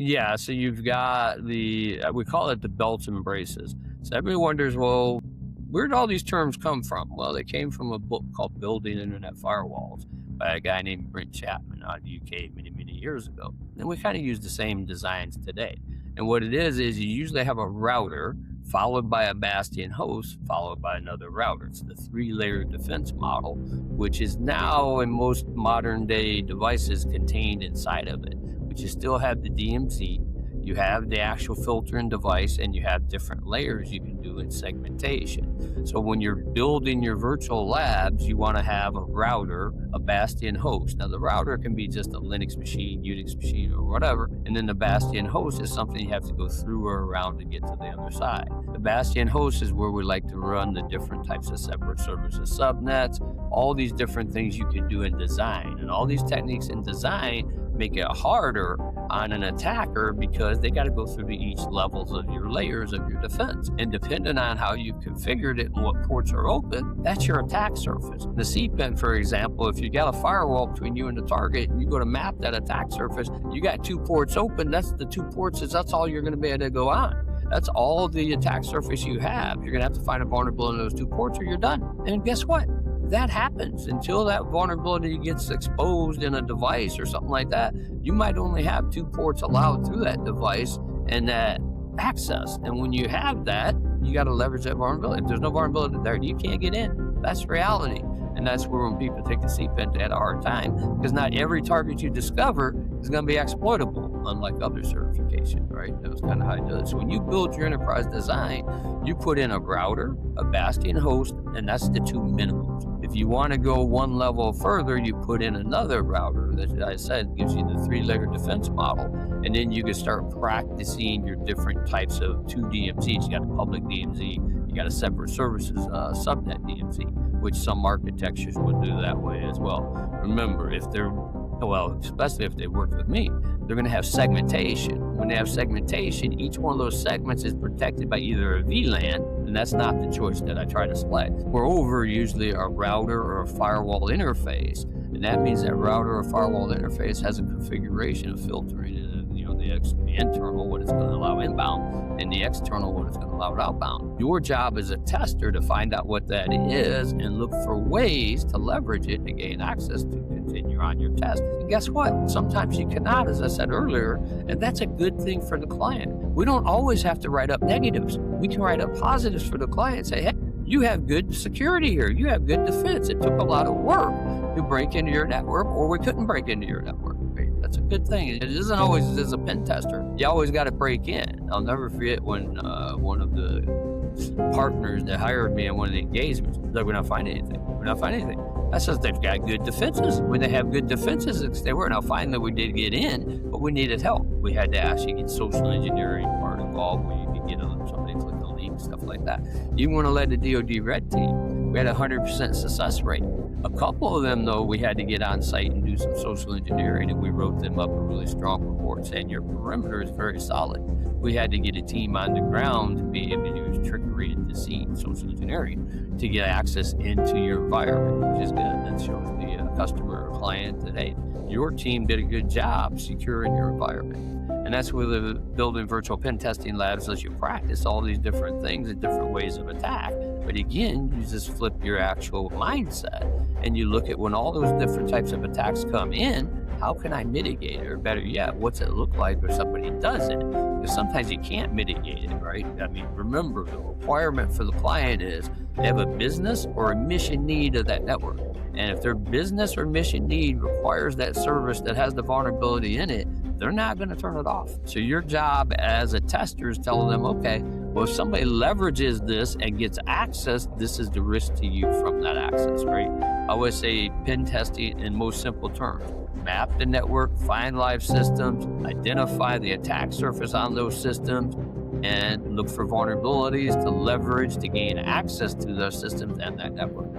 Yeah, so you've got we call it the belts and braces. So everyone wonders, well, where did all these terms come from? Well, they came from a book called Building Internet Firewalls by a guy named Brent Chapman out of the UK many, many years ago. And we kind of use the same designs today. And what it is you usually have a router followed by a bastion host, followed by another router. It's the three-layer defense model, which is now in most modern day devices contained inside of it. But you still have the DMZ, you have the actual filtering device, and you have different layers you can do in segmentation. So when you're building your virtual labs, you want to have a router, a bastion host. Now the router can be just a Linux machine, Unix machine, or whatever, and then the bastion host is something you have to go through or around to get to the other side. The bastion host is where we like to run the different types of separate services, subnets, all these different things you can do in design. And all these techniques in design make it harder on an attacker because they got to go through to each levels of your layers of your defense. And depending on how you've configured it and what ports are open, that's your attack surface. The CPIN, for example, if you got a firewall between you and the target, and you go to map that attack surface, you got two ports open, that's the two ports, that's all you're going to be able to go on. That's all the attack surface you have. You're going to have to find a vulnerability in those two ports or you're done. And guess what? That happens until that vulnerability gets exposed in a device or something like that. You might only have two ports allowed through that device and that access. And when you have that, you got to leverage that vulnerability. If there's no vulnerability there, you can't get in. That's reality. And that's where when people take the CPIN, they had a hard time because not every target you discover is going to be exploitable, unlike other certification, right? That was kind of how you do it. So when you build your enterprise design, you put in a router, a bastion host, and that's the two minimums. If you want to go one level further, you put in another router that I said gives you the three-layer defense model, and then you can start practicing your different types of two DMZs. You got a public DMZ, you got a separate services subnet DMZ, which some architectures would do that way as well. Remember, especially if they work with me, they're going to have segmentation. When they have segmentation, each one of those segments is protected by either a VLAN, and that's not the choice that I try to select. Moreover, usually a router or a firewall interface, and that means that router or firewall interface has a configuration of filtering in it. The internal, what it's going to allow inbound, and the external, what it's going to allow outbound. Your job as a tester to find out what that is and look for ways to leverage it to gain access to continue on your test. And guess what? Sometimes you cannot, as I said earlier, and that's a good thing for the client. We don't always have to write up negatives. We can write up positives for the client and say, hey, you have good security here. You have good defense. It took a lot of work to break into your network, or we couldn't break into your network. That's a good thing. It isn't always as a pen tester. You always got to break in. I'll never forget when one of the partners that hired me in one of the engagements was like, we're not finding anything. We're not finding anything. That says they've got good defenses. When they have good defenses, they were. Now, finally, we did get in, but we needed help. We had to actually get social engineering part involved where you could get somebody click a link, stuff like that. You want to let the DoD red team. We had a 100% success rate. A couple of them, though, we had to get on site and do some social engineering, and we wrote them up a really strong report saying your perimeter is very solid. We had to get a team on the ground to be able to use trickery and deceit, social engineering, to get access into your environment, which is good. That shows the customer or client that, hey, your team did a good job securing your environment. And that's where the building virtual pen testing labs lets you practice all these different things and different ways of attack. But again, you just flip your actual mindset and you look at when all those different types of attacks come in, how can I mitigate it? Or better yet, what's it look like if somebody does it? Because sometimes you can't mitigate it, right? I mean, remember, the requirement for the client is they have a business or a mission need of that network. And if their business or mission need requires that service that has the vulnerability in it, they're not going to turn it off. So your job as a tester is telling them, okay, well, if somebody leverages this and gets access, this is the risk to you from that access, right? I always say pen testing in most simple terms. Map the network, find live systems, identify the attack surface on those systems, and look for vulnerabilities to leverage to gain access to those systems and that network.